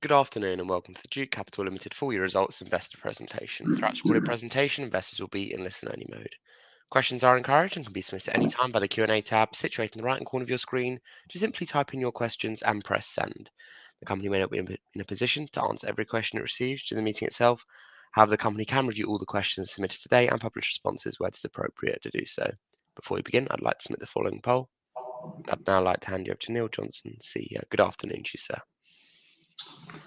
Good afternoon and welcome to the Duke Capital Limited full year results investor presentation. Throughout the recorded presentation, investors will be in listen-only mode. Questions are encouraged and can be submitted at any time by the Q&A tab situated in the right-hand corner of your screen. Just simply type in your questions and press send. The company may not be in a position to answer every question it receives during the meeting itself. However, the company can review all the questions submitted today and publish responses where it is appropriate to do so. Before we begin, I'd like to submit the following poll. I'd now like to hand you over to Neil Johnson, CEO. Good afternoon to you, sir.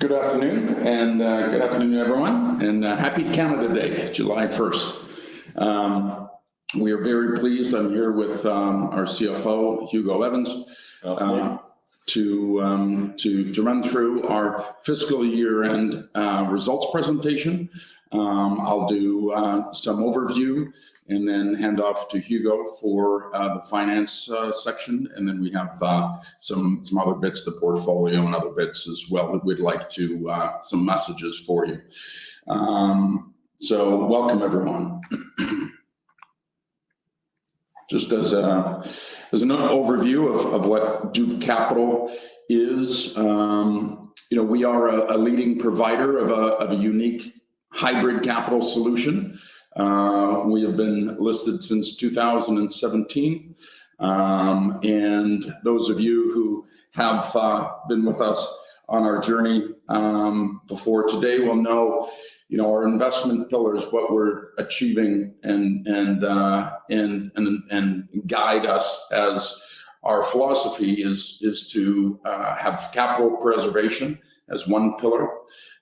Good afternoon, and good afternoon, everyone, and happy Canada Day, July 1st. We are very pleased. I'm here with our CFO, Hugo Evans, to run through our fiscal year-end results presentation. I'll do some overview and then hand off to Hugo for the finance section, and then we have some other bits, the portfolio and other bits as well that we'd like to, some messages for you. So welcome, everyone. Just as an overview of what Duke Capital is, we are a leading provider of a unique hybrid capital solution. We have been listed since 2017, and those of you who have been with us on our journey before today will know, our investment pillars, what we're achieving, and guide us as our philosophy is to have capital preservation as one pillar.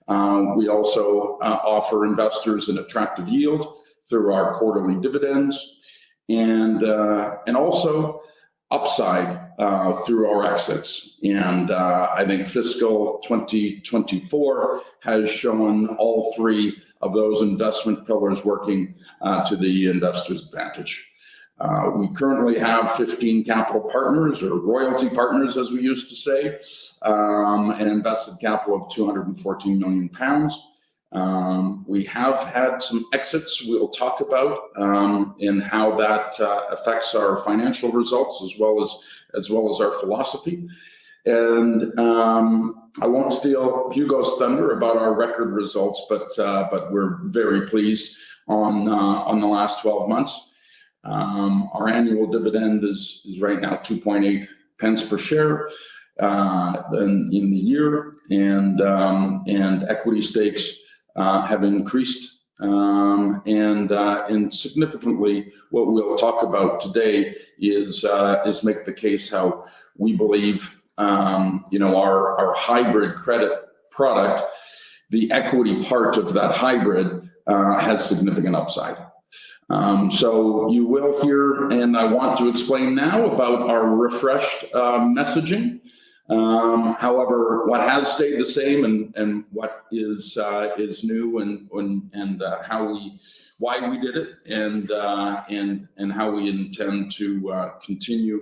We also offer investors an attractive yield through our quarterly dividends, and also upside through our exits. And I think fiscal 2024 has shown all three of those investment pillars working to the investor's advantage. We currently have 15 capital partners, or royalty partners, as we used to say, an invested capital of 214 million pounds. We have had some exits we'll talk about, and how that affects our financial results as well as our philosophy. And I won't steal Hugo's thunder about our record results, but we're very pleased on the last 12 months. Our annual dividend is right now 2.8 pence per share in the year, and equity stakes have increased, and significantly, what we'll talk about today is make the case how we believe our hybrid credit product, the equity part of that hybrid, has significant upside. So you will hear, and I want to explain now about our refreshed messaging. However, what has stayed the same and what is new, and why we did it, and how we intend to continue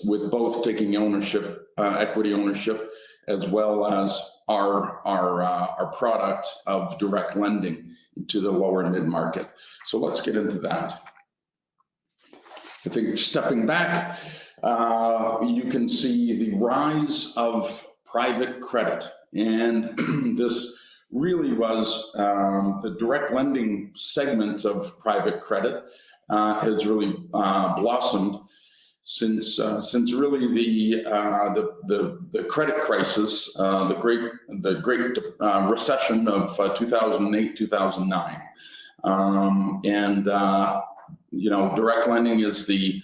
with both taking ownership, equity ownership, as well as our product of direct lending to the lower mid market. So let's get into that. I think stepping back, you can see the rise of private credit, and this really was the direct lending segment of private credit has really blossomed since really the credit crisis, the great recession of 2008, 2009, and direct lending is the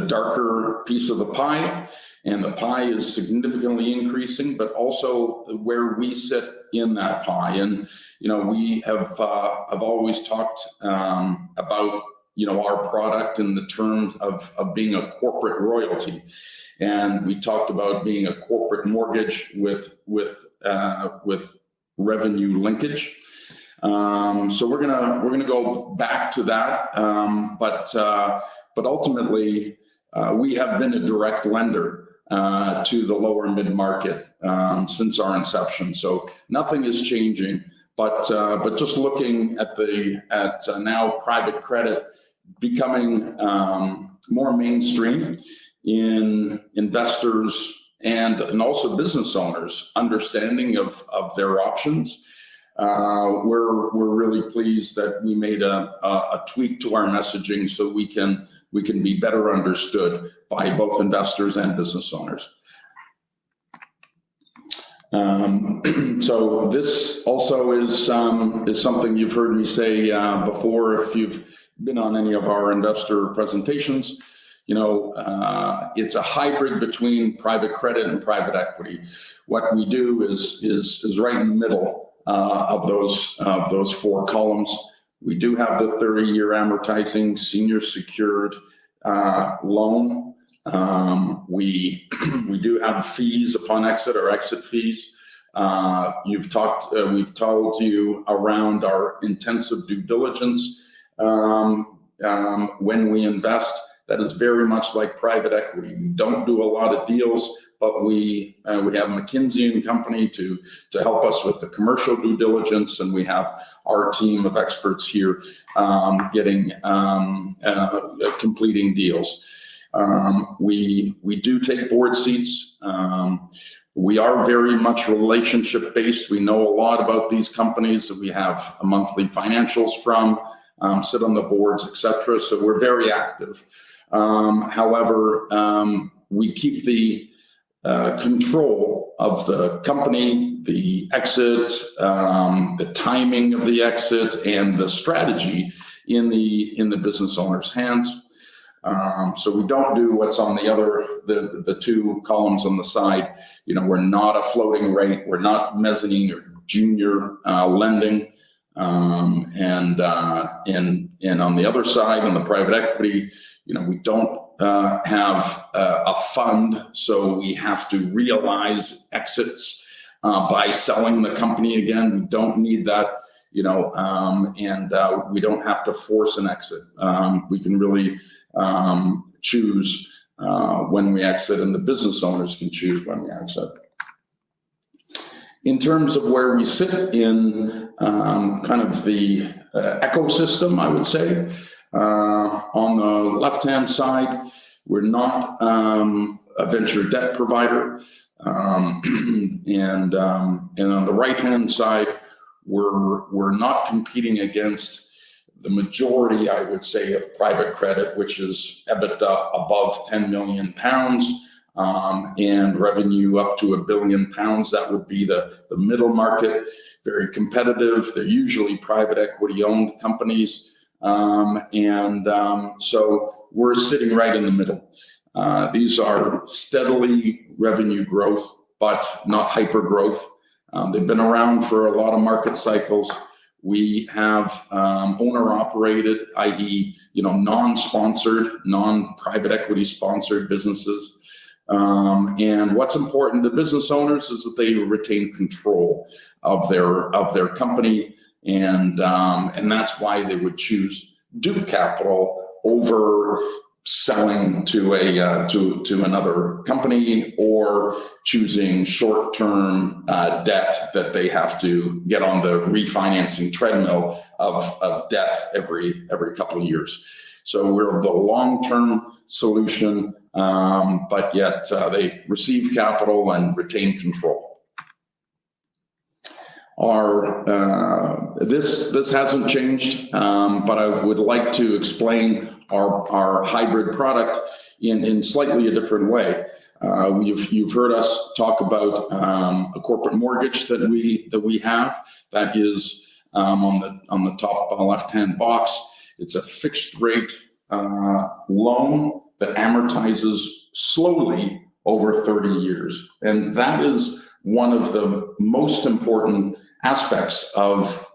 darker piece of the pie, and the pie is significantly increasing, but also where we sit in that pie. And we have always talked about our product in the terms of being a corporate royalty, and we talked about being a corporate mortgage with revenue linkage. So we're gonna go back to that, but ultimately we have been a direct lender to the lower mid market since our inception. So nothing is changing, but just looking at now private credit becoming more mainstream in investors and also business owners understanding of their options. We're really pleased that we made a tweak to our messaging so we can be better understood by both investors and business owners. So this also is something you've heard me say before. If you've been on any of our investor presentations, you know, it's a hybrid between private credit and private equity. What we do is right in the middle of those four columns. We do have the 30-year amortizing senior secured loan. We do have fees upon exit, or exit fees. We've told you around our intensive due diligence when we invest. That is very much like private equity. We don't do a lot of deals, but we have McKinsey & Company to help us with the commercial due diligence, and we have our team of experts here completing deals. We do take board seats. We are very much relationship based. We know a lot about these companies that we have monthly financials from, sit on the boards, etc. So we're very active. However, we keep the control of the company, the exit, the timing of the exit, and the strategy in the business owner's hands. So we don't do what's on the two columns on the side. You know, we're not a floating rate. We're not mezzanine or junior lending. And on the other side, on the private equity, you know, we don't have a fund, so we have to realize exits by selling the company again. We don't need that, you know, and we don't have to force an exit. We can really choose when we exit, and the business owners can choose when we exit. In terms of where we sit in kind of the ecosystem, I would say, on the left-hand side, we're not a venture debt provider. And on the right-hand side, we're not competing against the majority, I would say, of private credit, which is EBITDA above 10 million pounds and revenue up to £1 billion. That would be the middle market, very competitive. They're usually private equity owned companies. So we're sitting right in the middle. These are steadily revenue growth, but not hyper growth. They've been around for a lot of market cycles. We have owner-operated, i.e., you know, non-sponsored, non-private equity sponsored businesses. And what's important to business owners is that they retain control of their company, and that's why they would choose Duke Capital over selling to another company, or choosing short-term debt that they have to get on the refinancing treadmill of debt every couple of years. So we're the long-term solution, but yet they receive capital and retain control. This hasn't changed, but I would like to explain our hybrid product in slightly a different way. You've heard us talk about a corporate mortgage that we have. That is on the top left-hand box. It's a fixed rate loan that amortizes slowly over 30 years, and that is one of the most important aspects of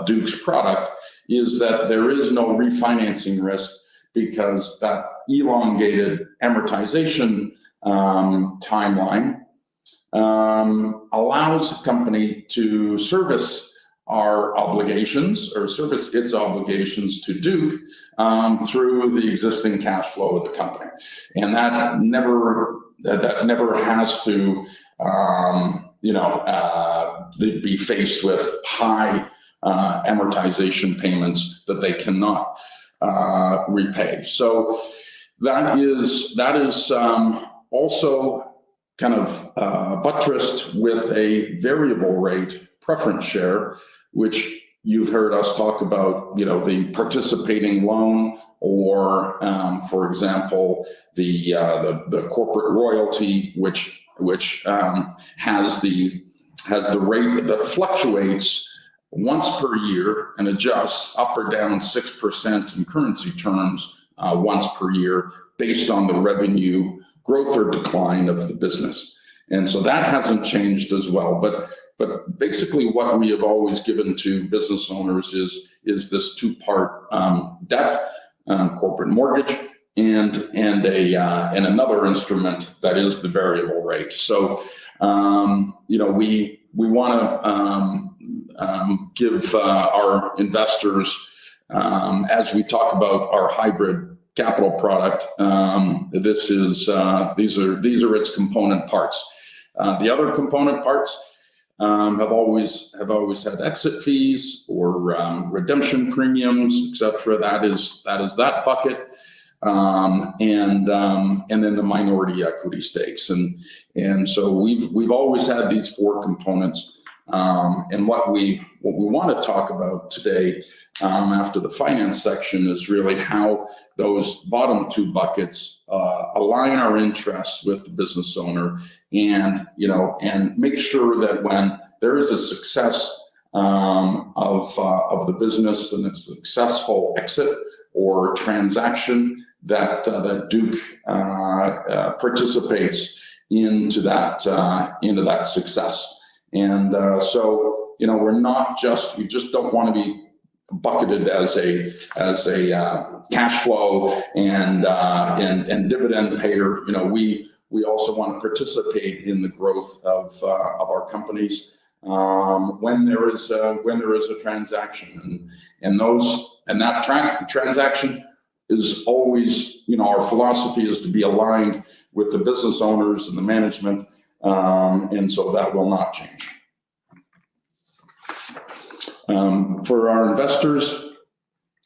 Duke's product, is that there is no refinancing risk, because that elongated amortization timeline allows the company to service our obligations, or service its obligations to Duke through the existing cash flow of the company, and that never has to be faced with high amortization payments that they cannot repay. So that is also kind of buttressed with a variable rate preference share, which you've heard us talk about, the participating loan, or, for example, the corporate royalty, which has the rate that fluctuates once per year and adjusts up or down 6% in currency terms once per year based on the revenue growth or decline of the business. And so that hasn't changed as well. But basically what we have always given to business owners is this two-part debt, corporate mortgage, and another instrument that is the variable rate. So we want to give our investors, as we talk about our hybrid capital product, these are its component parts. The other component parts have always had exit fees or redemption premiums, etc. That is that bucket, and then the minority equity stakes, and so we've always had these four components. And what we want to talk about today, after the finance section, is really how those bottom two buckets align our interests with the business owner, and make sure that when there is a success of the business and a successful exit or transaction, that Duke participates into that success. And so we just don't want to be bucketed as a cash flow and dividend payer. We also want to participate in the growth of our companies when there is a transaction, and that transaction is always, our philosophy is to be aligned with the business owners and the management, and so that will not change. For our investors,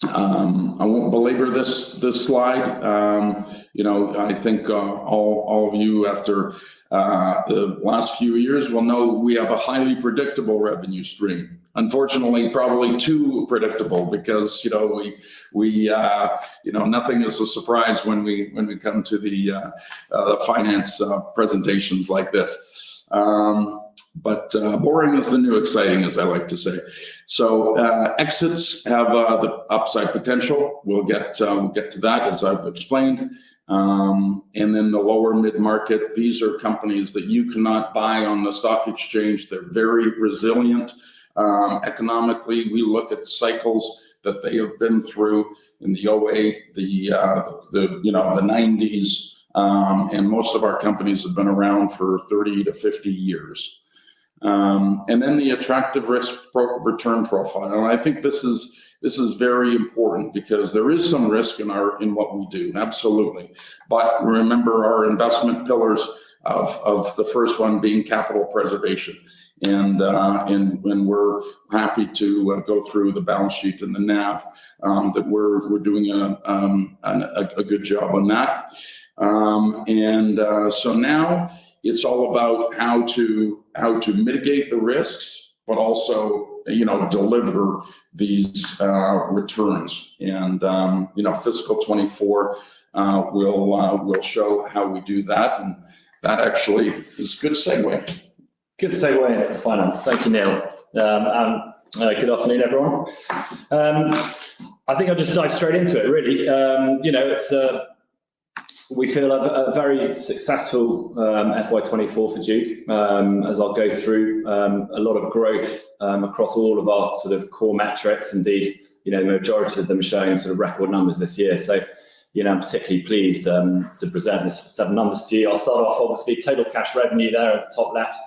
I won't belabor this slide. I think all of you, after the last few years, will know we have a highly predictable revenue stream. Unfortunately, probably too predictable, because we nothing is a surprise when we come to the finance presentations like this. But boring is the new exciting, as I like to say. So exits have the upside potential. We'll get to that, as I've explained. And then the lower mid-market, these are companies that you cannot buy on the stock exchange. They're very resilient economically. We look at cycles that they have been through in the 08, the 90s, and most of our companies have been around for 30 to 50 years. And then the attractive risk-return profile. And I think this is very important, because there is some risk in what we do, absolutely. But remember our investment pillars of the first one being capital preservation, and we're happy to go through the balance sheet and the NAV, that we're doing a good job on that. So now it's all about how to mitigate the risks, but also deliver these returns. And fiscal 24 will show how we do that, and that actually is a good segue. Good segue into the finance. Thank you, Neil. Good afternoon, everyone. I think I'll just dive straight into it, really. It's we feel a very successful FY24 for Duke, as I'll go through a lot of growth across all of our sort of core metrics. Indeed, the majority of them showing sort of record numbers this year. So, I'm particularly pleased to present this set of numbers to you. I'll start off, obviously, total cash revenue there at the top left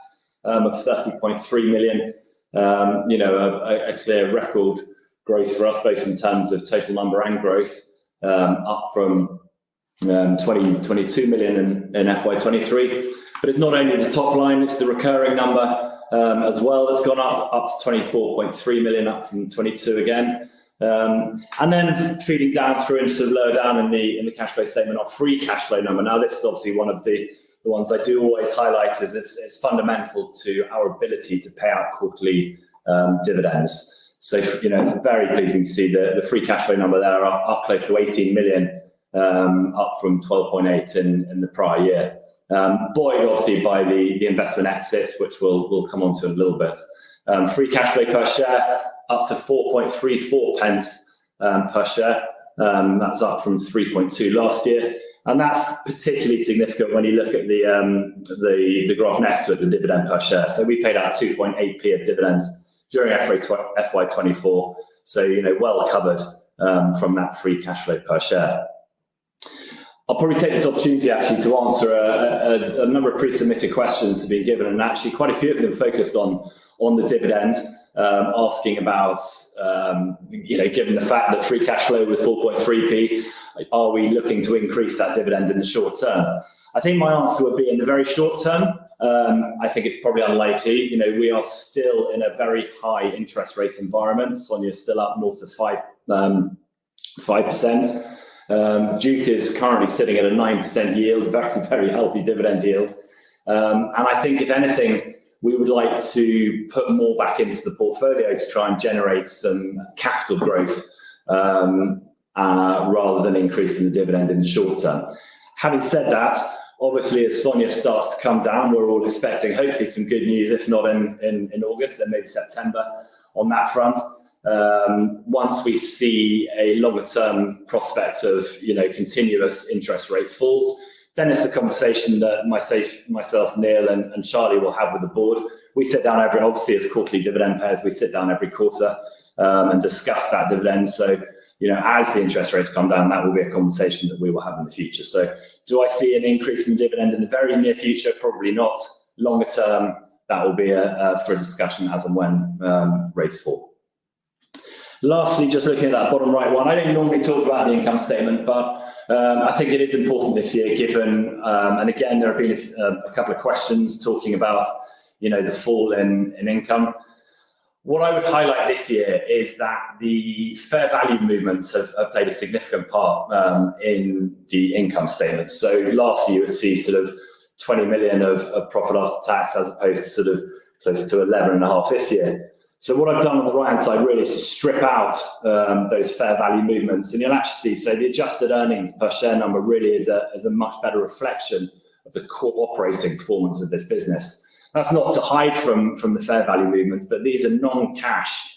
of 30.3 million. A clear record growth for us, both in terms of total number and growth, up from 22 million in FY23. But it's not only the top line, it's the recurring number as well that's gone up to 24.3 million, up from 22 again. And then feeding down through into lower down in the cash flow statement, our free cash flow number. Now, this is obviously one of the the ones I do always highlight is it's fundamental to our ability to pay out quarterly dividends. So, it's very pleasing to see the free cash flow number there up close to 18 million, up from 12.8 in the prior year. Buoyed obviously by the investment exits, which we'll come on to in a little bit. Free cash flow per share up to 4.34 pence per share. That's up from 3.2 last year. And that's particularly significant when you look at the graph next to it, the dividend per share. So we paid out 2.8p of dividends during FY24. So, well covered from that free cash flow per share. I'll probably take this opportunity actually to answer a number of pre-submitted questions have been given, and actually quite a few of them focused on the dividend, asking about, given the fact that free cash flow was 4.3p, are we looking to increase that dividend in the short term? I think my answer would be in the very short term. I think it's probably unlikely. We are still in a very high interest rate environment. SONIA's still up north of 5%. Duke is currently sitting at a 9% yield, very, very healthy dividend yield. And I think, if anything, we would like to put more back into the portfolio to try and generate some capital growth rather than increasing the dividend in the short term. Having said that, obviously, as SONIA starts to come down, we're all expecting hopefully some good news, if not in August, then maybe September on that front. Once we see a longer term prospect of continuous interest rate falls, then it's a conversation that myself, Neil, and Charlie will have with the board. We sit down obviously as quarterly dividend payers, we sit down every quarter and discuss that dividend. So, as the interest rates come down, that will be a conversation that we will have in the future. So, do I see an increase in the dividend in the very near future? Probably not. Longer term, that will be for a discussion as and when rates fall. Lastly, just looking at that bottom right one, I don't normally talk about the income statement, but I think it is important this year given, and again, there have been a couple of questions talking about, the fall in income. What I would highlight this year is that the fair value movements have played a significant part in the income statement. So last year you would see sort of 20 million of profit after tax as opposed to sort of close to 11.5 this year. So what I've done on the right-hand side really is to strip out those fair value movements, and you'll actually see, so the adjusted earnings per share number really is a much better reflection of the core operating performance of this business. That's not to hide from the fair value movements, but these are non-cash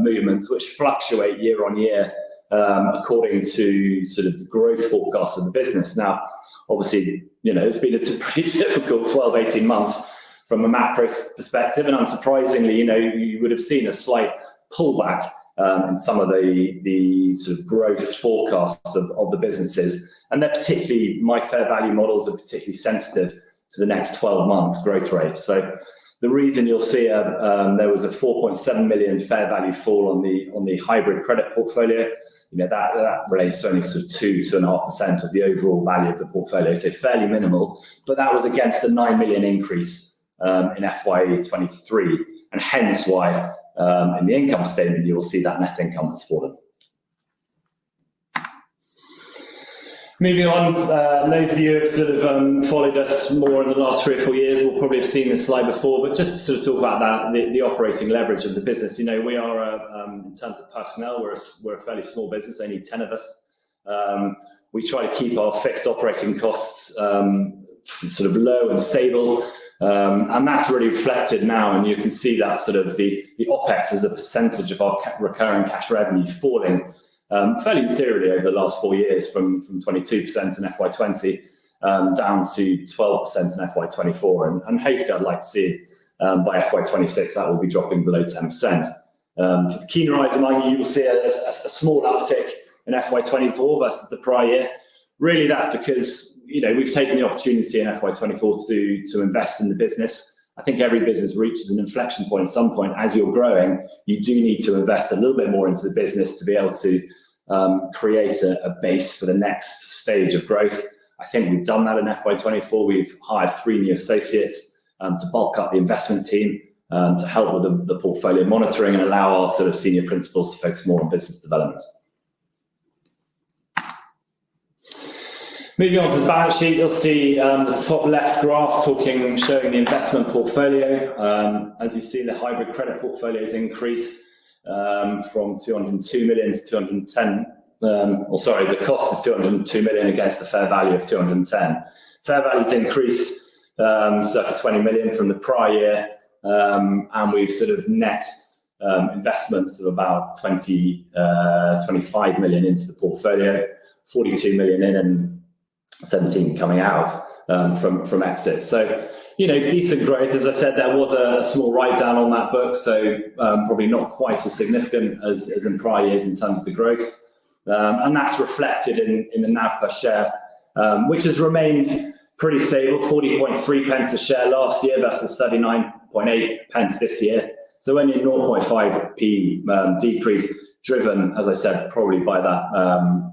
movements which fluctuate year on year according to sort of the growth forecast of the business. Now, obviously, it's been a pretty difficult 12, 18 months from a macro perspective, and unsurprisingly, you would have seen a slight pullback in some of the sort of growth forecasts of the businesses, and my fair value models are particularly sensitive to the next 12 months growth rate. So the reason you'll see there was a 4.7 million fair value fall on the hybrid credit portfolio, that relates to only sort of 2.5% of the overall value of the portfolio, so fairly minimal, but that was against a 9 million increase in FY23, and hence why in the income statement you will see that net income has fallen. Moving on, those of you who have sort of followed us more in the last 3 or 4 years will probably have seen this slide before, but just to sort of talk about that, the operating leverage of the business. We are, in terms of personnel, we're a fairly small business, only 10 of us. We try to keep our fixed operating costs sort of low and stable. And that's really reflected now, and you can see that sort of the OPEX as a percentage of our recurring cash revenue falling fairly materially over the last 4 years from 22% in FY20 down to 12% in FY24. And hopefully I'd like to see by FY26 that will be dropping below 10%. For the keener eyes among you will see a small uptick in FY24 versus the prior year. Really, that's because we've taken the opportunity in FY24 to invest in the business. I think every business reaches an inflection point at some point. As you're growing, you do need to invest a little bit more into the business to be able to create a base for the next stage of growth. I think we've done that in FY24. We've hired 3 new associates to bulk up the investment team to help with the portfolio monitoring and allow our sort of senior principals to focus more on business development. Moving on to the balance sheet, you'll see the top left graph showing the investment portfolio. As you see, the hybrid credit portfolio has increased from 202 million to 210. The cost is 202 million against the fair value of 210. Fair value's increased circa 20 million from the prior year, and we've sort of net investments of about 25 million into the portfolio, 42 million in and 17 coming out from exit. So, decent growth. As I said, there was a small write down on that book, so probably not quite as significant as in prior years in terms of the growth. And that's reflected in the NAV per share, which has remained pretty stable, 40.3 pence a share last year versus 39.8 pence this year. So only a 0.5p decrease, driven, as I said, probably by that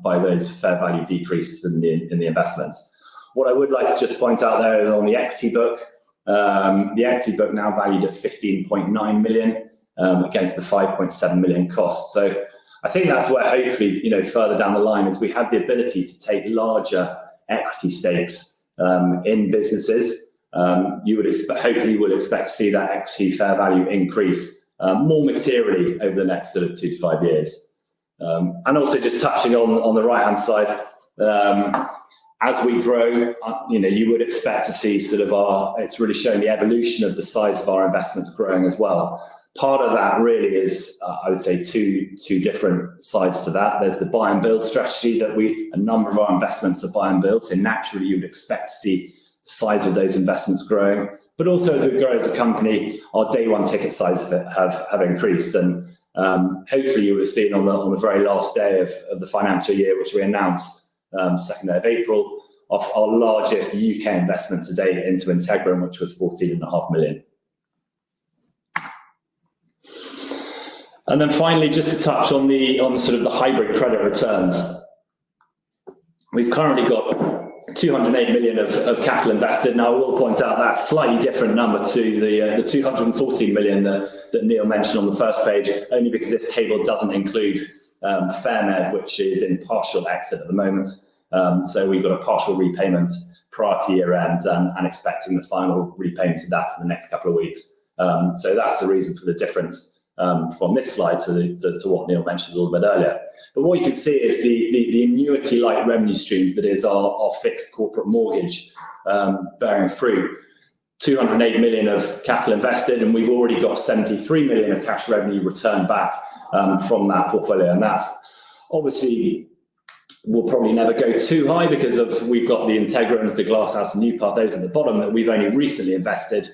by those fair value decreases in the investments. What I would like to just point out there is on the equity book. The equity book now valued at 15.9 million against the 5.7 million cost. So I think that's where hopefully, further down the line, is we have the ability to take larger equity stakes in businesses. You would hopefully expect to see that equity fair value increase more materially over the next sort of 2 to 5 years. And also just touching on the right hand side, as we grow, you would expect to see it's really showing the evolution of the size of our investments growing as well. Part of that really is, I would say, two different sides to that. There's the buy and build strategy that a number of our investments are buy and build. So naturally, you would expect to see the size of those investments growing. But also, as we grow as a company, our day one ticket sizes have increased. And hopefully, you would have seen on the very last day of the financial year, which we announced 2nd day of April, of our largest UK investment to date into Integrum, which was 14.5 million. And then finally, just to touch on the sort of the hybrid credit returns. We've currently got 208 million of capital invested. Now, I will point out that's a slightly different number to the 214 million that Neil mentioned on the first page, only because this table doesn't include Fairmed, which is in partial exit at the moment. So we've got a partial repayment prior to year end and expecting the final repayment of that in the next couple of weeks. So that's the reason for the difference from this slide to what Neil mentioned a little bit earlier. But what you can see is the annuity-like revenue streams, that is our fixed corporate mortgage bearing fruit. 208 million of capital invested, and we've already got 73 million of cash revenue returned back from that portfolio. And that's obviously will probably never go too high because we've got the Integrums, the Glasshouse and Newpath, those at the bottom that we've only recently invested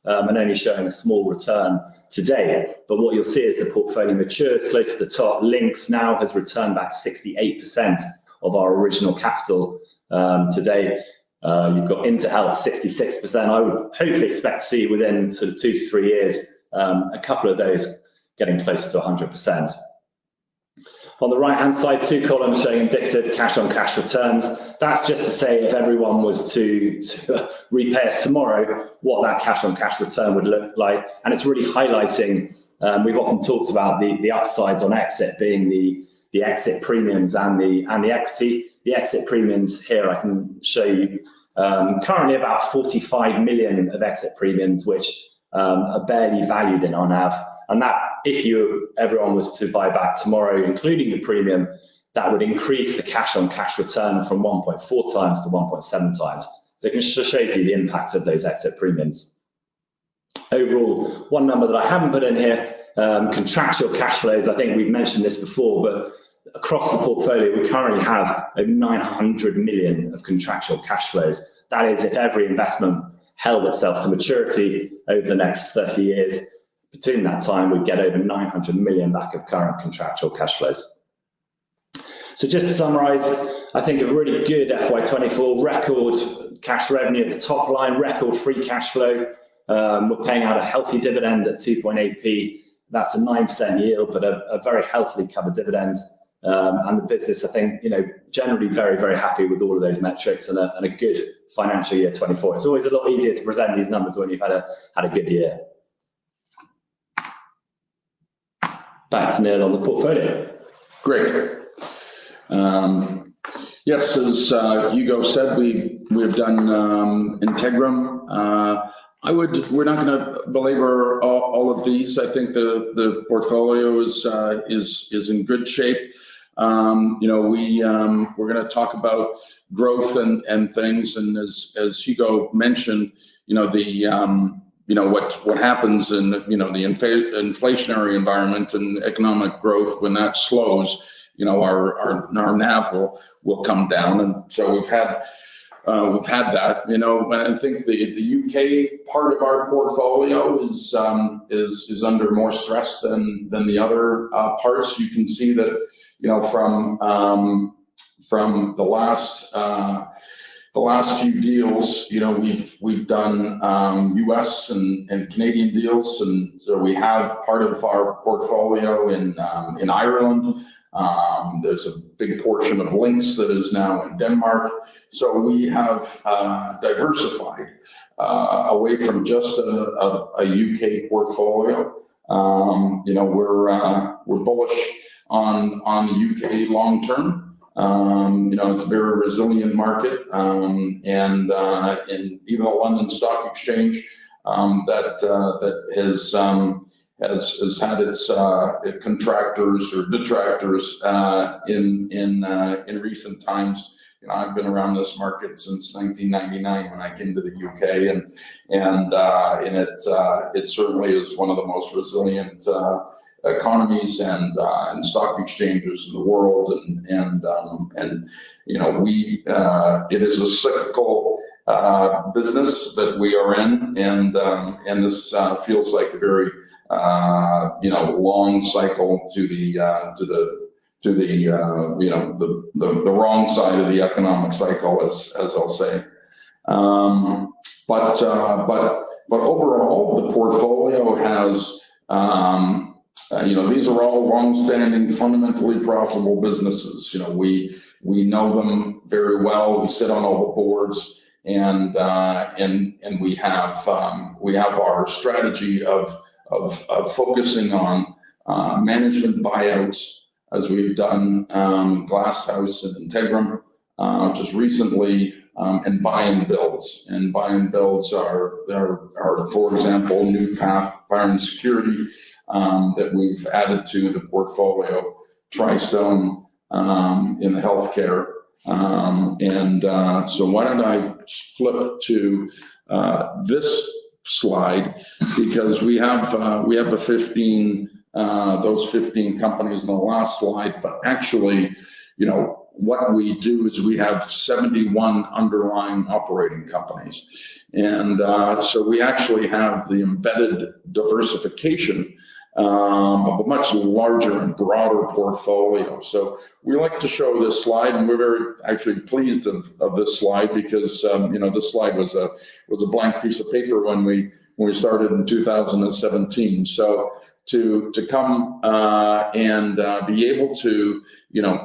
and only showing a small return today. But what you'll see is the portfolio matures close to the top. Links now has returned back 68% of our original capital today. You've got InterHealth 66%. I would hopefully expect to see within sort of 2 to 3 years a couple of those getting closer to 100%. On the right-hand side, 2 columns showing indicative cash-on-cash returns. That's just to say if everyone was to repay us tomorrow, what that cash-on-cash return would look like. And it's really highlighting, we've often talked about the upsides on exit being the exit premiums and the equity. The exit premiums here I can show you currently about 45 million of exit premiums, which are barely valued in our NAV. And that, if everyone was to buy back tomorrow, including the premium, that would increase the cash-on-cash return from 1.4 times to 1.7 times. So it just shows you the impact of those exit premiums. Overall, one number that I haven't put in here, contractual cash flows. I think we've mentioned this before, but across the portfolio, we currently have over 900 million of contractual cash flows. That is, if every investment held itself to maturity over the next 30 years, between that time, we'd get over 900 million back of current contractual cash flows. So just to summarise, I think a really good FY24, record cash revenue at the top line, record free cash flow. We're paying out a healthy dividend at 2.8p. That's a 9% yield, but a very healthily covered dividend. And the business, I think, generally very, very happy with all of those metrics and a good financial year 24. It's always a lot easier to present these numbers when you've had a good year. Back to Neil on the portfolio. Great. Yes, as Hugo said, we have done Integrum. We're not going to belabor all of these. I think the portfolio is in good shape. We're going to talk about growth and things, and as Hugo mentioned, what happens in the inflationary environment and economic growth when that slows. Our NAV will come down, and so we've had that. And I think the UK part of our portfolio is under more stress than the other parts. You can see that from the last few deals, we've done US and Canadian deals, and so we have part of our portfolio in Ireland. There's a big portion of Lynx that is now in Denmark. So we have diversified away from just a UK portfolio. We're bullish on the UK long term. It's a very resilient market, and even the London Stock Exchange that has had its contractors or detractors in recent times. I've been around this market since 1999 when I came to the UK, and it certainly is one of the most resilient economies and stock exchanges in the world, it is a cyclical business that we are in, and this feels like a very long cycle to the wrong side of the economic cycle, as I'll say. But overall, the portfolio has. These are all long-standing, fundamentally profitable businesses. We know them very well. We sit on all the boards, and we have our strategy of focusing on management buyouts, as we've done Glasshouse and Integrum just recently, and buy and builds. And buy and builds are for example, Newpath Fire and Security that we've added to the portfolio, Tristone in the healthcare. So why don't I flip to this slide, because we have the 15 those 15 companies in the last slide, but actually, what we do is we have 71 underlying operating companies. And so we actually have the embedded diversification of a much larger and broader portfolio. So we like to show this slide, and we're very actually pleased of this slide, because this slide was a blank piece of paper when we started in 2017. So to come and be able to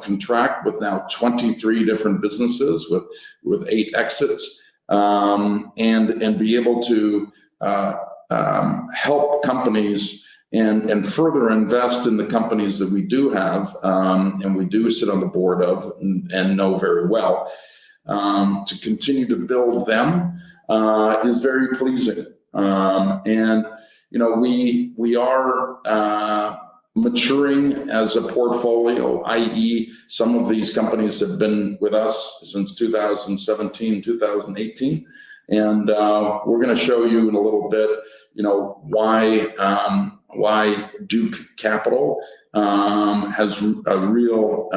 contract with now 23 different businesses with 8 exits, and be able to help companies and further invest in the companies that we do have, and we do sit on the board of and know very well, to continue to build them is very pleasing. And we are maturing as a portfolio, i.e. some of these companies have been with us since 2017, 2018. And we're going to show you in a little bit, why Duke Capital has a real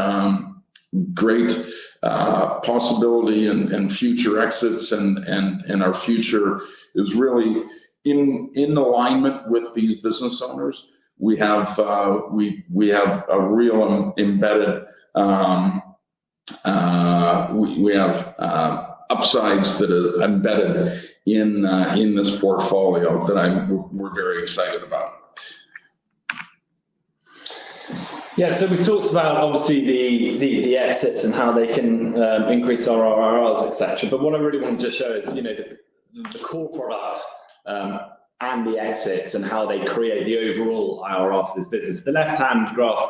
great possibility and future exits, and our future is really in alignment with these business owners. We have a real embedded we have upsides that are embedded in this portfolio that we're very excited about. Yeah, so we talked about obviously the exits and how they can increase our IRRs, etc. But what I really want to just show is the core product and the exits and how they create the overall IRR for this business. The left-hand graph,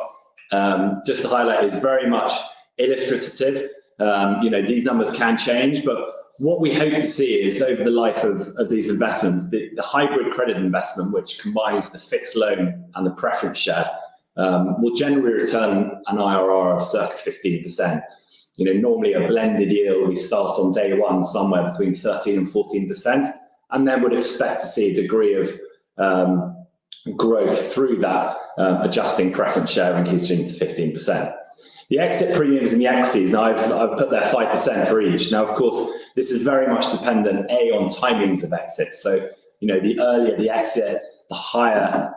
just to highlight, is very much illustrative. These numbers can change, but what we hope to see is over the life of these investments, the hybrid credit investment, which combines the fixed loan and the preference share, will generally return an IRR of circa 15%. Normally a blended yield, we start on day one somewhere between 13 and 14%, and then would expect to see a degree of growth through that, adjusting preference share increasing to 15%. The exit premiums in the equities, now I've put there 5% for each. Now, of course, this is very much dependent, on timings of exit. So, the earlier the exit, the higher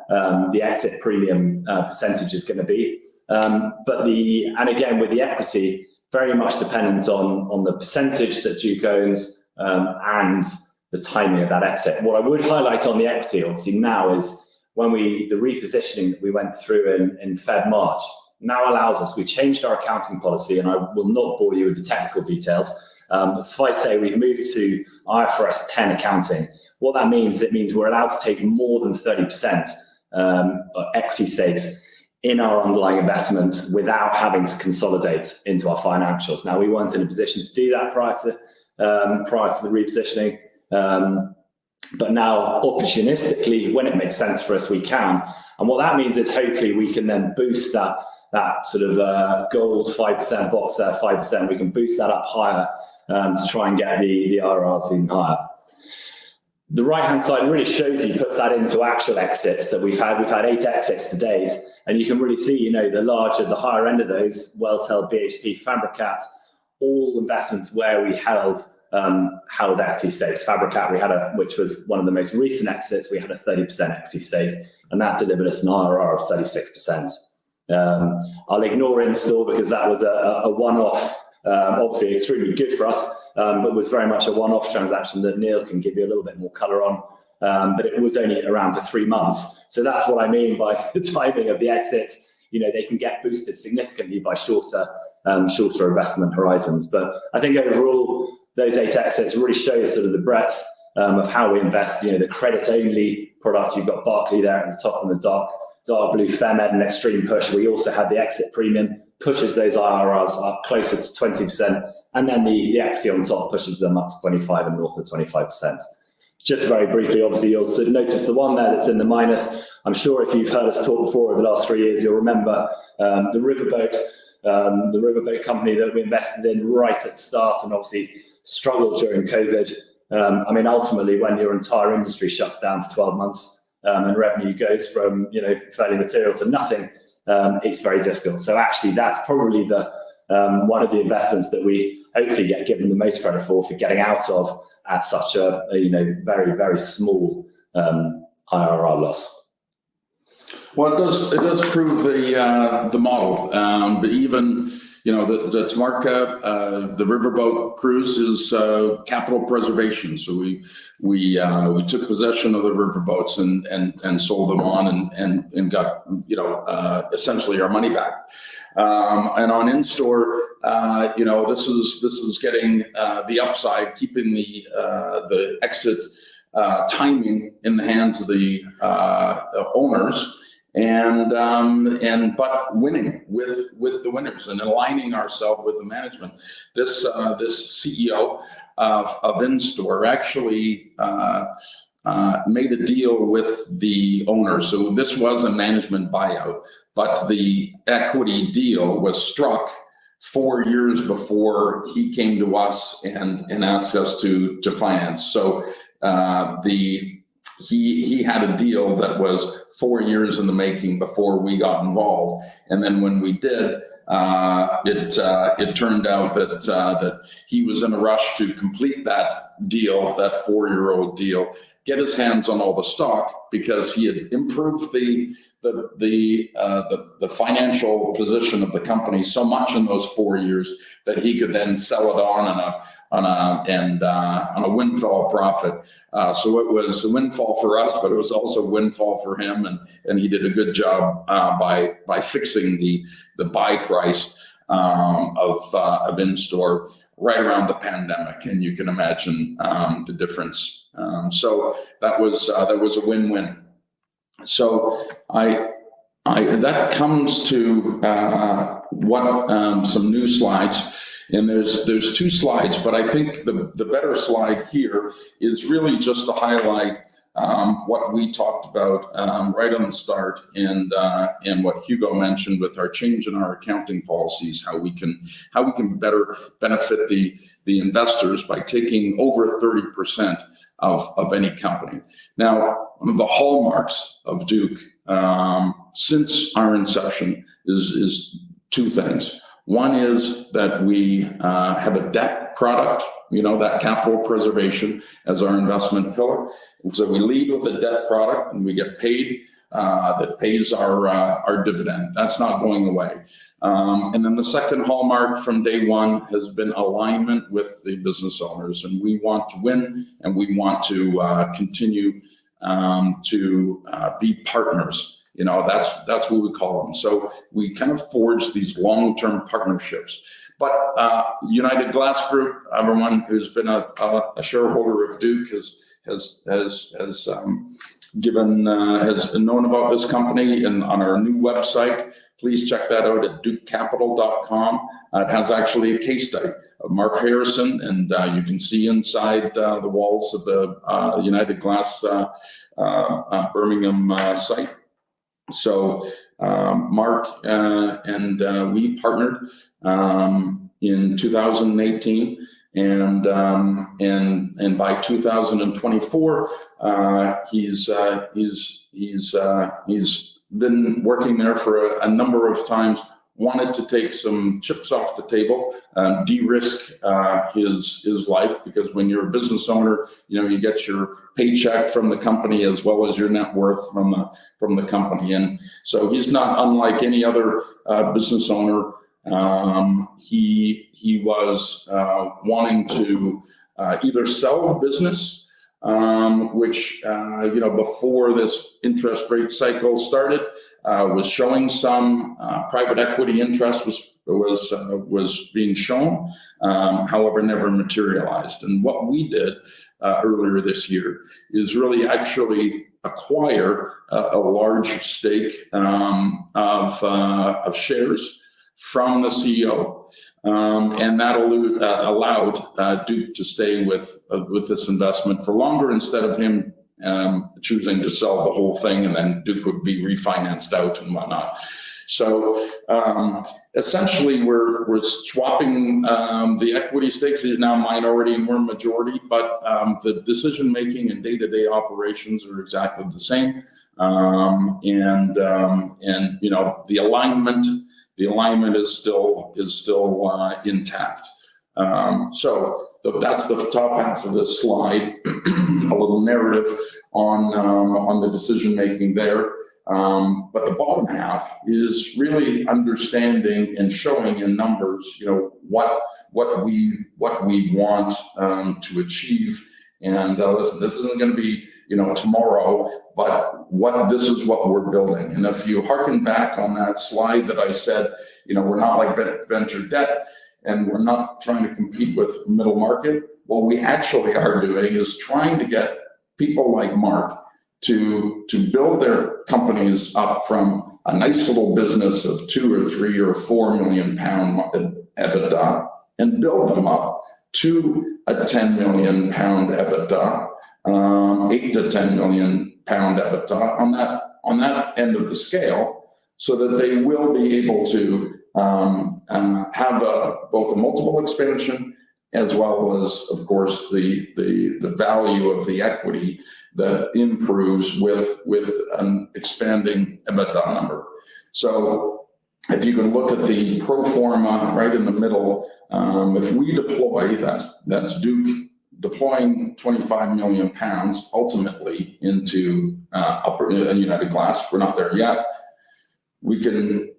the exit premium percentage is going to be. And again, with the equity, very much dependent on the percentage that Duke owns and the timing of that exit. What I would highlight on the equity, obviously, now is the repositioning that we went through in Feb March now allows us, we changed our accounting policy, and I will not bore you with the technical details, but suffice to say, we've moved to IFRS 10 accounting. What that means, it means we're allowed to take more than 30% equity stakes in our underlying investments without having to consolidate into our financials. Now, we weren't in a position to do that prior to the repositioning, but now opportunistically, when it makes sense for us, we can. And what that means is hopefully we can then boost that sort of gold 5% box there, 5%, we can boost that up higher to try and get the IRRs even higher. The right-hand side really shows you, puts that into actual exits that we've had. We've had 8 exits to date, and you can really see, the higher end of those, Welltel, BHP, Fabricat, all investments where we held equity stakes. Fabricat, which was one of the most recent exits, we had a 30% equity stake, and that delivered us an IRR of 36%. I'll ignore Instor because that was a one-off, obviously extremely good for us, but was very much a one-off transaction that Neil can give you a little bit more colour on. But it was only around for 3 months. So that's what I mean by the timing of the exits. They can get boosted significantly by shorter investment horizons. But I think overall, those 8 exits really show sort of the breadth of how we invest. The credit-only product, you've got Barclay there at the top in the dark blue, FEMED and Extreme Push. We also had the exit premium, pushes those IRRs up closer to 20%, and then the equity on top pushes them up to 25 and north of 25%. Just very briefly, obviously, you'll sort of notice the one there that's in the minus. I'm sure if you've heard us talk before over the last 3 years, you'll remember the Riverboat company that we invested in right at the start and obviously struggled during COVID. Ultimately, when your entire industry shuts down for 12 months and revenue goes from fairly material to nothing, it's very difficult. So actually, that's probably the one of the investments that we hopefully get given the most credit for getting out of at such a very, very small IRR loss. Well, it does prove the model, but even the Tamarka, the Riverboat cruise is capital preservation. So we took possession of the riverboats and sold them on and got essentially our money back. And on Instor, this is getting the upside, keeping the exit timing in the hands of the owners. But winning with the winners and aligning ourselves with the management. This CEO of Instor actually made a deal with the owner. So this was a management buyout, but the equity deal was struck 4 years before he came to us and asked us to finance. So he had a deal that was 4 years in the making before we got involved, and then when we did, it turned out that he was in a rush to complete that deal, that 4-year-old deal, get his hands on all the stock because he had improved the financial position of the company so much in those 4 years that he could then sell it on a windfall profit. So it was a windfall for us, but it was also a windfall for him, and he did a good job by fixing the buy price of Instor right around the pandemic, and you can imagine the difference. So that was a win-win. So that comes to some new slides. And there's two slides, but I think the better slide here is really just to highlight what we talked about right on the start, and what Hugo mentioned with our change in our accounting policies, how we can better benefit the investors by taking over 30% of any company. Now, one of the hallmarks of Duke since our inception is two things. One is that we have a debt product, that capital preservation as our investment pillar. And so we lead with a debt product, and we get paid that pays our dividend. That's not going away. And then the second hallmark from day one has been alignment with the business owners, and we want to win, and we want to continue to be partners. That's what we call them. So we kind of forge these long-term partnerships. But United Glass Group, everyone who's been a shareholder of Duke has known about this company, and on our new website, please check that out at dukecapital.com. It has actually a case study of Mark Harrison, and you can see inside the walls of the United Glass Birmingham site. So Mark and we partnered in 2018, and by 2024 he's been working there for a number of times. Wanted to take some chips off the table, de-risk his life, because when you're a business owner, you get your paycheck from the company as well as your net worth from the company. And so he's not unlike any other business owner. He was wanting to either sell the business, which before this interest rate cycle started, was showing some private equity interest was being shown, however, never materialized. And what we did earlier this year is really actually acquire a large stake of shares from the CEO, and that allowed Duke to stay with this investment for longer, instead of him choosing to sell the whole thing, and then Duke would be refinanced out and whatnot. So essentially, we're swapping the equity stakes. He's now minority and we're majority, but the decision making and day-to-day operations are exactly the same. And the alignment is still intact. So that's the top half of this slide, a little narrative on the decision making there. But the bottom half is really understanding and showing in numbers, what we want to achieve. And listen, this isn't going to be tomorrow, but this is what we're building. And if you hearken back on that slide that I said, we're not like venture debt, and we're not trying to compete with middle market. What we actually are doing is trying to get people like Mark to build their companies up from a nice little business of 2 or 3 or 4 million pound EBITDA, and build them up to a 10 million pound EBITDA, 8 to 10 million pound EBITDA on that end of the scale, so that they will be able to have both a multiple expansion, as well as, of course, the value of the equity that improves with an expanding EBITDA number. So if you can look at the pro forma right in the middle, if we deploy, that's Duke deploying 25 million pounds ultimately into United Glass. We're not there yet. We can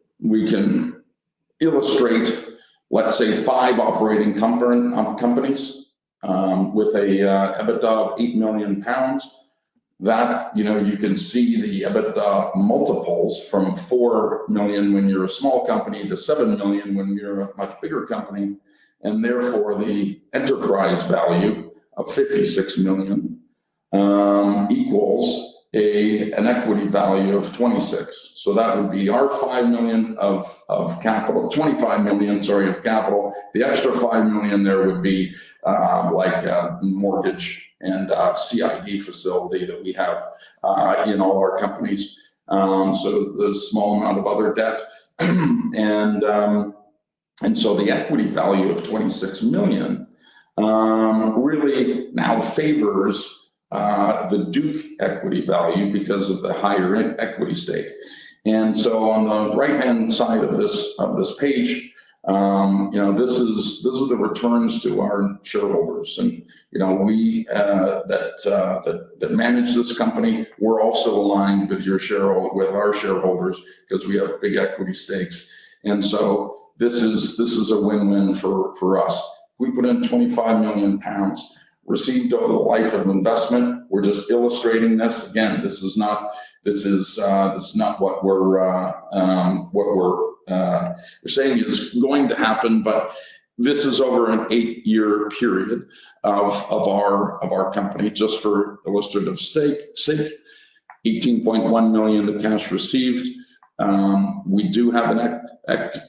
illustrate, let's say, 5 operating companies with a EBITDA of 8 million pounds. That, you can see the EBITDA multiples from 4 million when you're a small company to 7 million when you're a much bigger company, and therefore the enterprise value of 56 million equals an equity value of 26. So that would be our 5 million of capital, 25 million, sorry, of capital. The extra 5 million there would be like a mortgage and CID facility that we have in all our companies. So there's a small amount of other debt. And so the equity value of 26 million really now favors the Duke equity value because of the higher equity stake. And so on the right-hand side of this page, this is the returns to our shareholders, and we that manage this company. We're also aligned with our shareholders because we have big equity stakes, and so this is a win-win for us. If we put in 25 million pounds received over the life of investment, we're just illustrating this. Again, this is not what we're saying is going to happen, but this is over an 8-year period of our company. Just for illustrative sake, 18.1 million of cash received. We do have an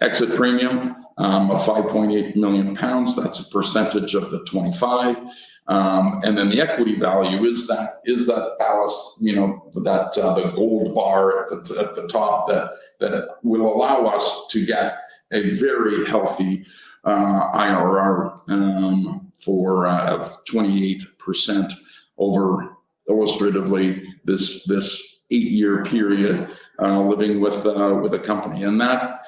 exit premium of 5.8 million pounds. That's a percentage of the 25. And then the equity value is that ballast, the gold bar at the top that will allow us to get a very healthy IRR of 28% over illustratively this 8-year period living with a company, and that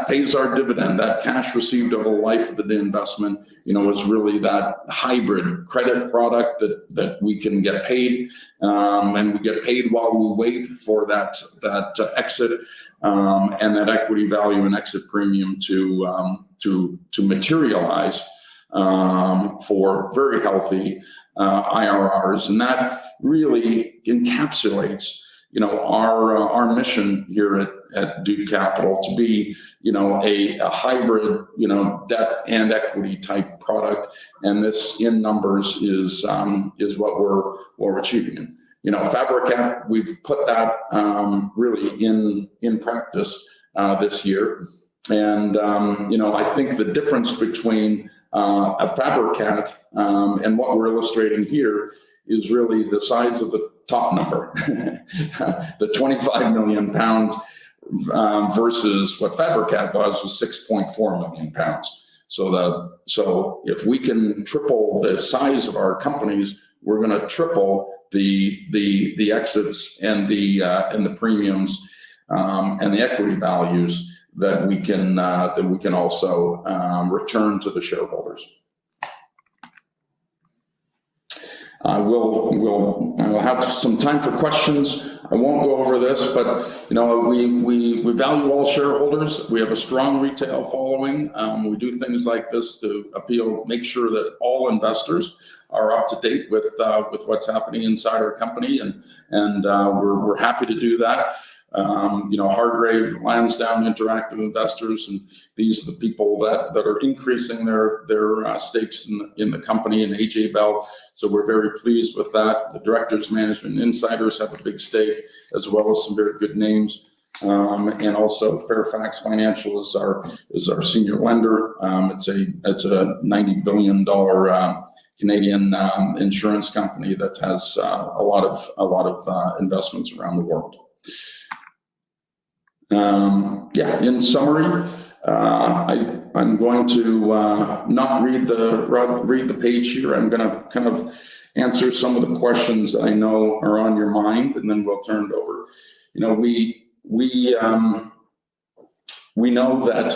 pays our dividend. That cash received over the life of the investment, is really that hybrid credit product that we can get paid, and we get paid while we wait for that exit, and that equity value and exit premium to materialize for very healthy IRRs, and that really encapsulates our mission here at Duke Capital to be, a hybrid, debt and equity type product. And this in numbers is what we're achieving. Fabricat, we've put that really in practice this year. And, I think the difference between a Fabricat and what we're illustrating here is really the size of the top number, the 25 million pounds versus what Fabricat was 6.4 million pounds. So if we can triple the size of our companies, we're going to triple the exits and the premiums and the equity values that we can also return to the shareholders. We'll have some time for questions. I won't go over this, but we value all shareholders. We have a strong retail following. We do things like this to make sure that all investors are up to date with what's happening inside our company, and we're happy to do that. Hargrave, Lansdowne, Interactive Investors, and these are the people that are increasing their stakes in the company, and AJ Bell. So we're very pleased with that. The directors, management, insiders have a big stake, as well as some very good names. And also Fairfax Financial is our senior lender. It's a $90 billion Canadian insurance company that has a lot of investments around the world. In summary, I'm going to not read the page here. I'm going to kind of answer some of the questions that I know are on your mind, and then we'll turn it over. We know that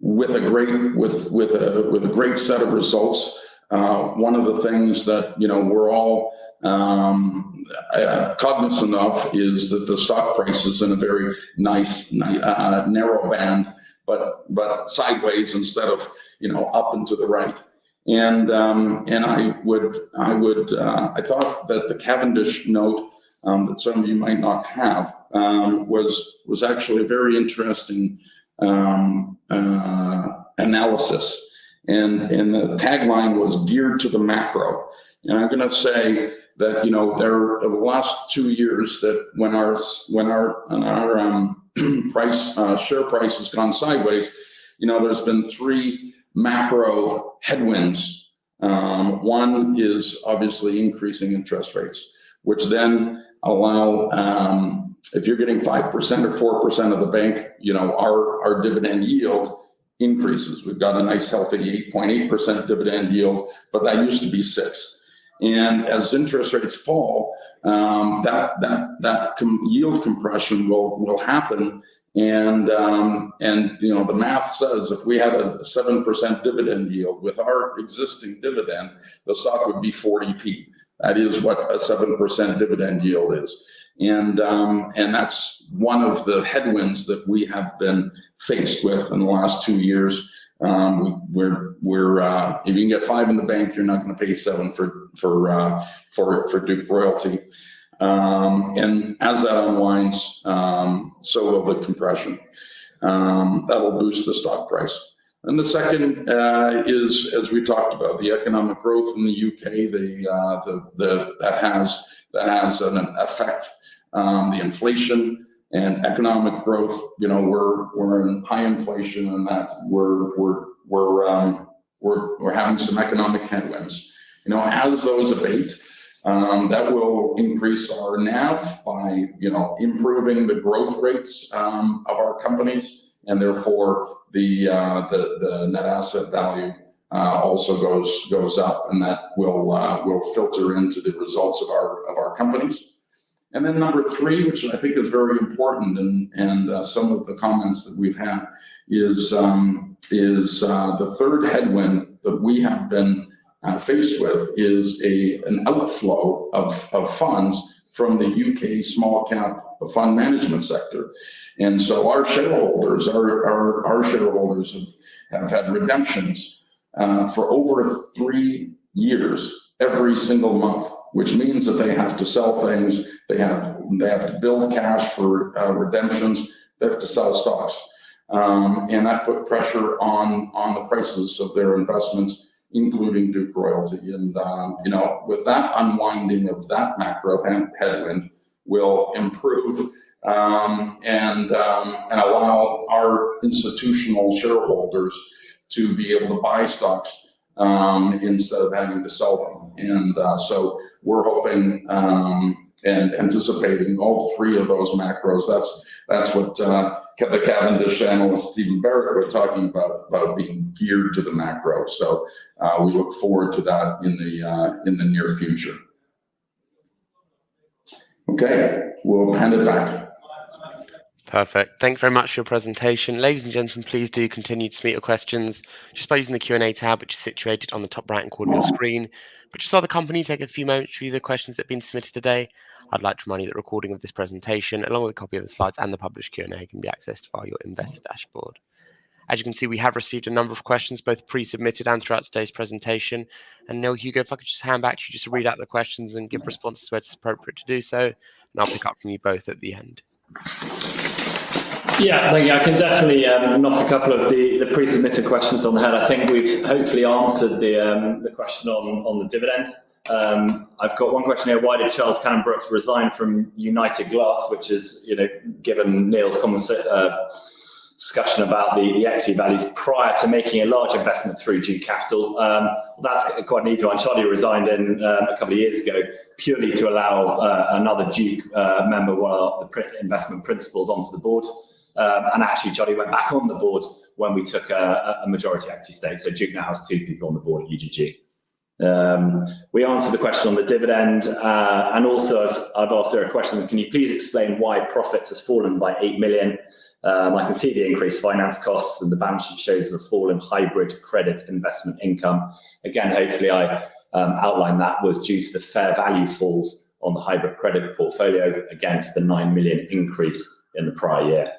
with a great set of results, one of the things that we're all cognizant of is that the stock price is in a very nice narrow band, but sideways instead of up and to the right. And I thought that the Cavendish note that some of you might not have was actually a very interesting analysis. and the tagline was geared to the macro. And I'm going to say that, you know, there over the last 2 years that when our share price has gone sideways, you know, there's been 3 macro headwinds. One is obviously increasing interest rates, which then allow, if you're getting 5% or 4% of the bank, you know, our dividend yield increases. We've got a nice healthy 8.8% dividend yield, but that used to be 6%. And as interest rates fall, that yield compression will happen. And you know, the math says if we had a 7% dividend yield with our existing dividend, the stock would be 40p. That is what a 7% dividend yield is. And that's one of the headwinds that we have been faced with in the last 2 years. We're if you can get 5 in the bank, you're not going to pay 7 for Duke Royalty. And as that unwinds, so will the compression. That'll boost the stock price. And the second is, as we talked about, the economic growth in the UK. That has an effect. The inflation and economic growth. You know, we're in high inflation, and that we're having some economic headwinds. You know, as those abate, that will increase our NAV by, you know, improving the growth rates of our companies, and therefore the net asset value also goes up, and that will filter into the results of our companies. And then number 3, which I think is very important, and some of the comments that we've had is the third headwind that we have been faced with is an outflow of funds from the UK small cap fund management sector. And so our shareholders, our shareholders have had redemptions for over 3 years, every single month, which means that they have to sell things. They have to build cash for redemptions. They have to sell stocks. And that put pressure on the prices of their investments, including Duke Royalty. And, you know, with that unwinding of that macro headwind will improve and allow our institutional shareholders to be able to buy stocks instead of having to sell them. And so we're hoping and anticipating all 3 of those macros. That's what the Cavendish analyst Stephen Barrett were talking about being geared to the macro. So we look forward to that in the near future. Okay, we'll hand it back. Perfect. Thank you very much for your presentation. Ladies and gentlemen, please do continue to submit your questions just by using the Q&A tab, which is situated on the top right-hand corner of your screen. But just while the company take a few moments to review the questions that have been submitted today, I'd like to remind you that a recording of this presentation, along with a copy of the slides and the published Q&A, can be accessed via your investor dashboard. As you can see, we have received a number of questions, both pre-submitted and throughout today's presentation. And Neil, Hugo, if I could just hand back to you just to read out the questions and give responses where it's appropriate to do so, and I'll pick up from you both at the end. Yeah, thank you. I can definitely knock a couple of the pre-submitted questions on the head. I think we've hopefully answered the question on the dividend. I've got one question here. Why did Charles Cannon-Brookes resign from United Glass, which is, you know, given Neil's discussion about the equity values prior to making a large investment through Duke Capital? That's quite an easy one. Charlie resigned a couple of years ago purely to allow another Duke member, one of the investment principals, onto the board. And actually, Charlie went back on the board when we took a majority equity stake. So Duke now has 2 people on the board at UGG. We answered the question on the dividend, and also I've asked there a question: can you please explain why profit has fallen by 8 million? I can see the increased finance costs, and the balance sheet shows a fall in hybrid credit investment income. Again, hopefully I outlined that was due to the fair value falls on the hybrid credit portfolio against the 9 million increase in the prior year.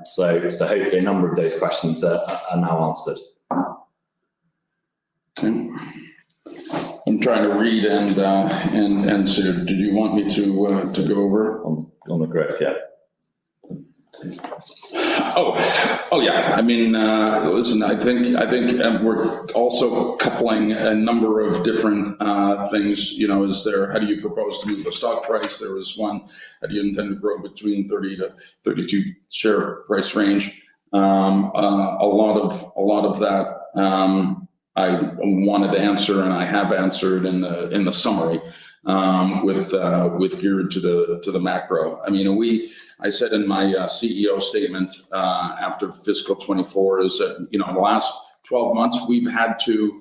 So hopefully a number of those questions are now answered. Okay. I'm trying to read and so did you want me to go over on the growth? Yeah. Oh yeah. I mean, listen. I think we're also coupling a number of different things. You know, how do you propose to move the stock price? There was one. How do you intend to grow between 30 to 32 share price range? A lot of that I wanted to answer, and I have answered in the summary. With geared to the macro. I mean, I said in my CEO statement after fiscal 24 is that, you know, in the last 12 months, we've had to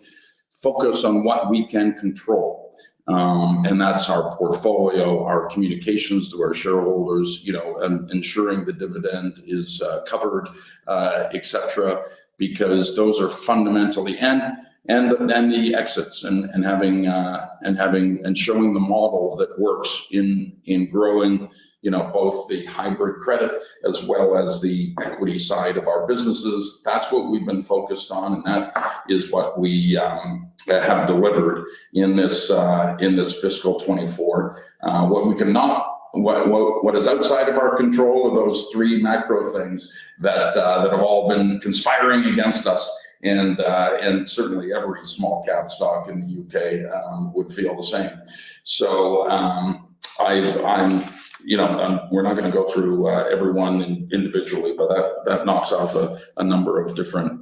focus on what we can control. And that's our portfolio, our communications to our shareholders, you know, and ensuring the dividend is covered, et cetera, because those are fundamentally, and the exits and showing the model that works in growing, you know, both the hybrid credit as well as the equity side of our businesses. That's what we've been focused on, and that is what we have delivered in this fiscal 24. What is outside of our control are those three macro things that have all been conspiring against us. And certainly every small cap stock in the UK would feel the same. So we're not going to go through everyone individually, but that knocks off a number of different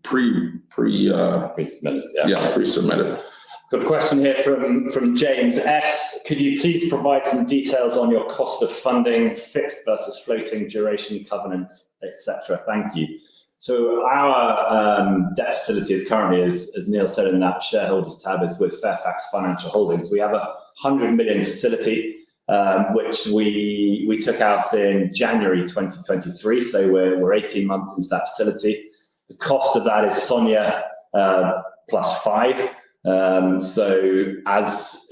pre-submitted. Pre-submitted. Got a question here from James S. Could you please provide some details on your cost of funding, fixed versus floating, duration, covenants, etc.? Thank you. So our debt facility is currently, as Neil said in that shareholders tab, is with Fairfax Financial Holdings. We have a 100 million facility, which we took out in January 2023. So we're 18 months into that facility. The cost of that is SONIA plus 5. So as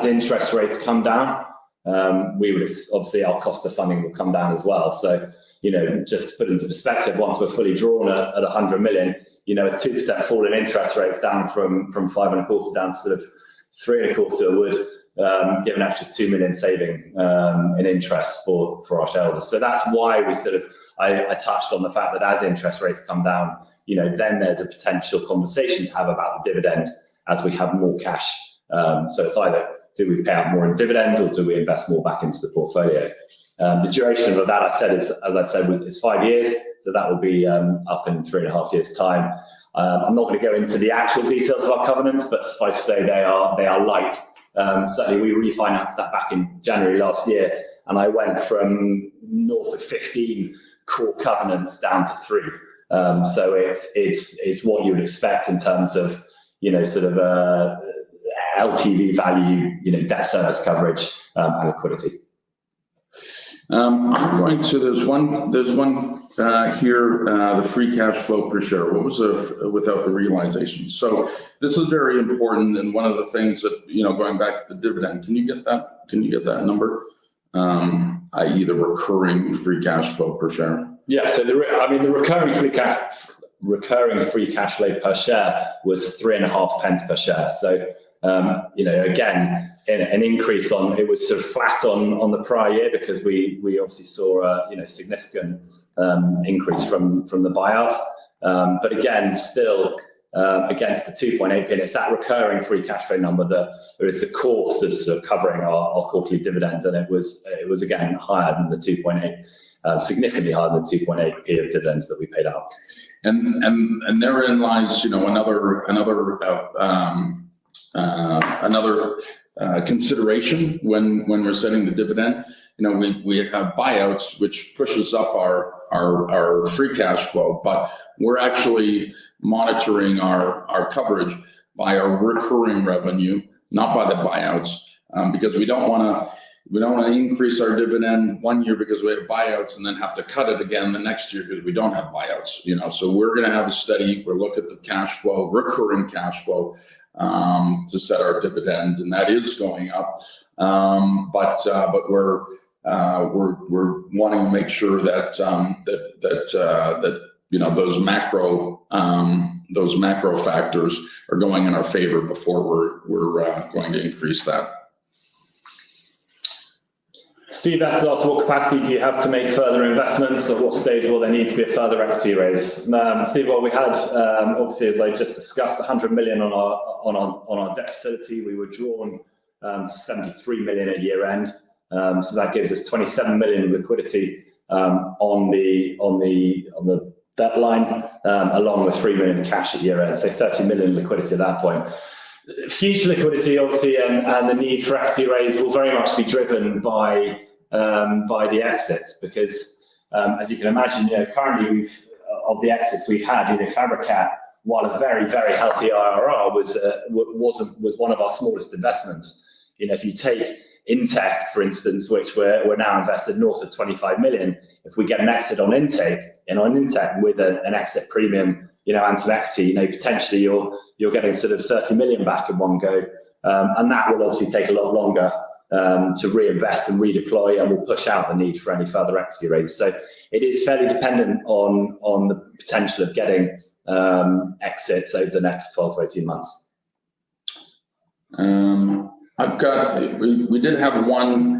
interest rates come down, we would obviously our cost of funding will come down as well. So, you know, just to put into perspective, once we're fully drawn at 100 million, you know, a 2% fall in interest rates down from 5.25 down to sort of 3.25 would give an extra 2 million saving in interest for our shareholders. So that's why I touched on the fact that as interest rates come down, you know, then there's a potential conversation to have about the dividend as we have more cash. So it's either do we pay out more in dividends or do we invest more back into the portfolio? The duration of that, as I said, is 5 years. So that will be up in 3.5 years' time. I'm not going to go into the actual details of our covenants, but suffice to say they are light. Certainly we refinanced that back in January last year, and I went from north of 15 core covenants down to 3. So it's what you would expect in terms of, you know, sort of LTV value, you know, debt service coverage, and liquidity. I'm going to, there's one here, the free cash flow per share. What was without the realization? So this is very important. And one of the things that, you know, going back to the dividend, can you get that number? I.e. the recurring free cash flow per share. Yeah. So the recurring free cash flow per share was 3.5 pence per share. So, you know, again, an increase it was sort of flat on the prior year because we obviously saw a significant increase from the buyouts. But again, still against the 2.8p, it's that recurring free cash flow number that there is the course of sort of covering our quarterly dividends, and it was again higher than the 2.8, significantly higher than the 2.8p of dividends that we paid out. And therein lies, you know, another consideration when we're setting the dividend. You know, we have buyouts, which pushes up our free cash flow, but we're actually monitoring our coverage by our recurring revenue, not by the buyouts, because we don't want to increase our dividend one year because we have buyouts and then have to cut it again the next year because we don't have buyouts. You know, so we're going to have a steady. We'll look at the cash flow, recurring cash flow, to set our dividend, and that is going up. But we're wanting to make sure that you know, those macro factors are going in our favor before we're going to increase that. Steve has asked, what capacity do you have to make further investments? At what stage will there need to be a further equity raise? Steve, well, we had, obviously, as I just discussed, 100 million on our debt facility. We were drawn to 73 million at year end. So that gives us 27 million liquidity on the debt line, along with 3 million cash at year end. So 30 million liquidity at that point. Future liquidity, obviously, and the need for equity raise will very much be driven by the exits, because as you can imagine, currently of the exits we've had, Fabricat, while a very, very healthy IRR, was one of our smallest investments. If you take Intech, for instance, which we're now invested north of 25 million, if we get an exit on Intech with an exit premium, and some equity, potentially you're getting sort of 30 million back in one go, and that will obviously take a lot longer to reinvest and redeploy, and will push out the need for any further equity raises. So it is fairly dependent on the potential of getting exits over the next 12 to 18 months. We did have one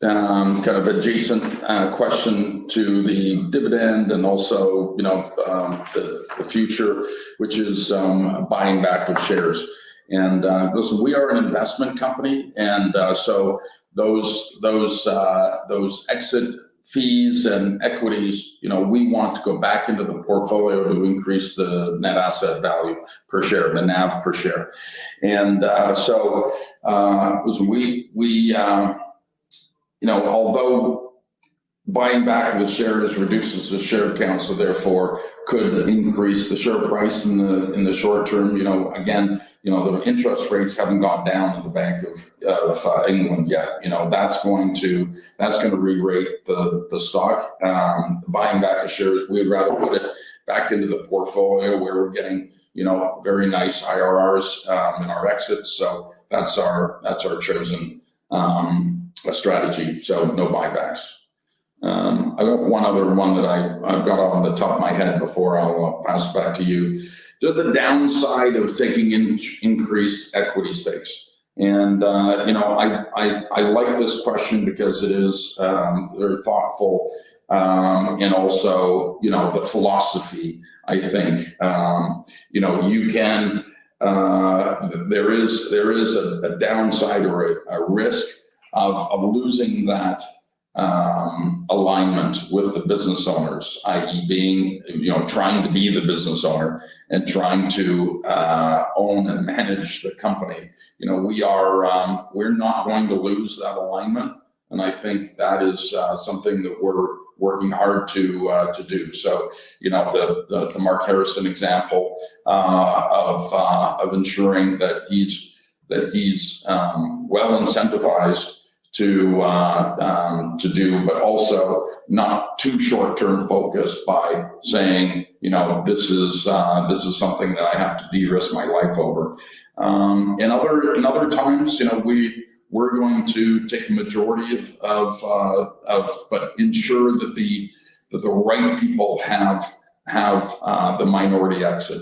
kind of adjacent question to the dividend, and also the future, which is buying back of shares. And listen, we are an investment company, and so those exit fees and equities, we want to go back into the portfolio to increase the net asset value per share, the NAV per share. And so listen, we although buying back the shares reduces the share count, so therefore could increase the share price in the short term. Again, the interest rates haven't gone down in the Bank of England yet. That's going to re-rate the stock. Buying back the shares, we'd rather put it back into the portfolio where we're getting very nice IRRs in our exits. So that's our chosen strategy. So no buybacks. I got one other one that I've got on the top of my head before I'll pass it back to you. The downside of taking increased equity stakes. And, I like this question because it is very thoughtful, and also, the philosophy, I think, you can, there is a downside or a risk of losing that alignment with the business owners, i.e. being, trying to be the business owner and trying to own and manage the company. We're not going to lose that alignment. And I think that is something that we're working hard to do. So, the Mark Harrison example of ensuring that he's well incentivized to do, but also not too short-term focused by saying, this is something that I have to de-risk my life over. In other times, we're going to take a majority but ensure that the right people have the minority exit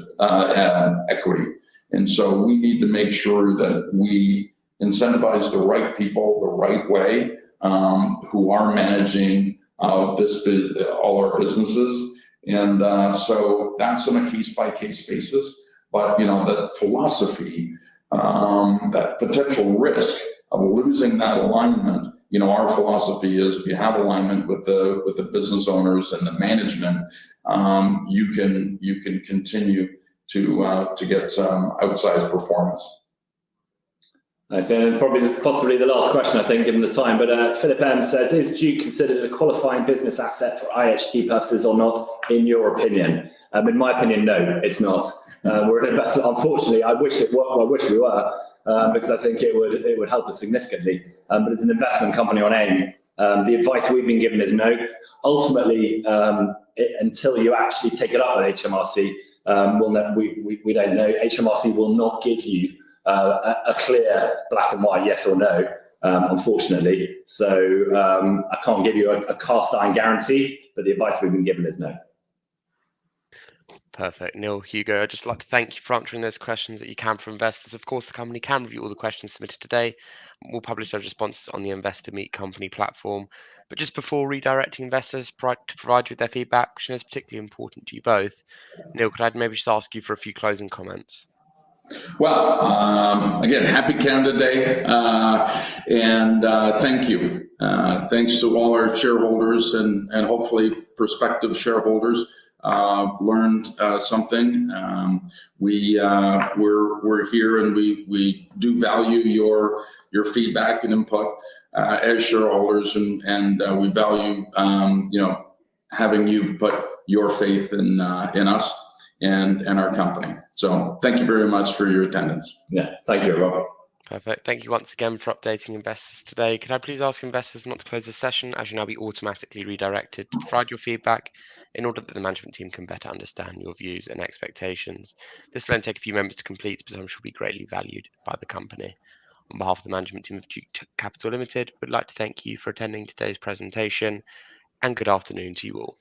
equity, and so we need to make sure that we incentivize the right people the right way, who are managing all our businesses. And so that's on a case-by-case basis. But, that philosophy, that potential risk of losing that alignment, our philosophy is if you have alignment with the business owners and the management, you can continue to get some outsized performance. Nice. And possibly the last question, I think, given the time, but Philip M says, is Duke considered a qualifying business asset for IHT purposes or not, in your opinion? In my opinion, no, it's not. We're an investor. Unfortunately, I wish we were, because I think it would help us significantly. But as an investment company on AIM, the advice we've been given is no. Ultimately, until you actually take it up with HMRC, we don't know. HMRC will not give you a clear black and white yes or no, unfortunately. So I can't give you a cast iron guarantee, but the advice we've been given is no. Perfect. Neil, Hugo, I'd just like to thank you for answering those questions that you can from investors. Of course, the company can review all the questions submitted today. We'll publish those responses on the Investor Meet Company platform. But just before redirecting investors to provide you with their feedback, which is particularly important to you both, Neil, could I maybe just ask you for a few closing comments? Well, again, happy Canada Day, and thank you. Thanks to all our shareholders and hopefully prospective shareholders learned something. We're here, and we do value your feedback and input as shareholders, and we value having you put your faith in us and our company. So thank you very much for your attendance. Yeah, thank you, Rob. Perfect. Thank you once again for updating investors today. Could I please ask investors not to close the session, as you'll now be automatically redirected to provide your feedback in order that the management team can better understand your views and expectations. This will then take a few moments to complete, but I'm sure will be greatly valued by the company. On behalf of the management team of Duke Capital Limited, we'd like to thank you for attending today's presentation, and good afternoon to you all.